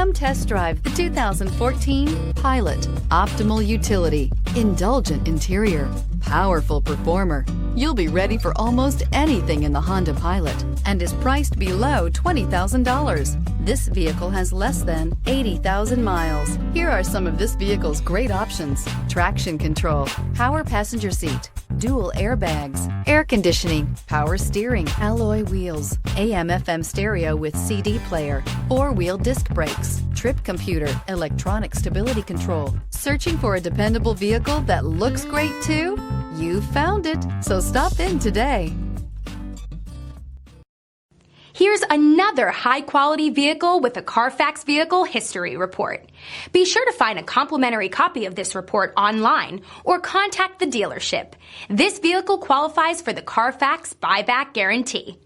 Come test drive the 2014 Pilot. Optimal utility, indulgent interior, powerful performer. You'll be ready for almost anything in the Honda Pilot and is priced below $20,000. This vehicle has less than 80,000 miles. Here are some of this vehicle's great options: traction control, power passenger seat, dual airbags, air conditioning, power steering, alloy wheels, AM/FM stereo with CD player, four-wheel disc brakes, trip computer, electronic stability control. Searching for a dependable vehicle that looks great too? You found it, so stop in today. Here's another high-quality vehicle with a Carfax Vehicle History Report. Be sure to find a complimentary copy of this report online or contact the dealership. This vehicle qualifies for the Carfax Buyback Guarantee.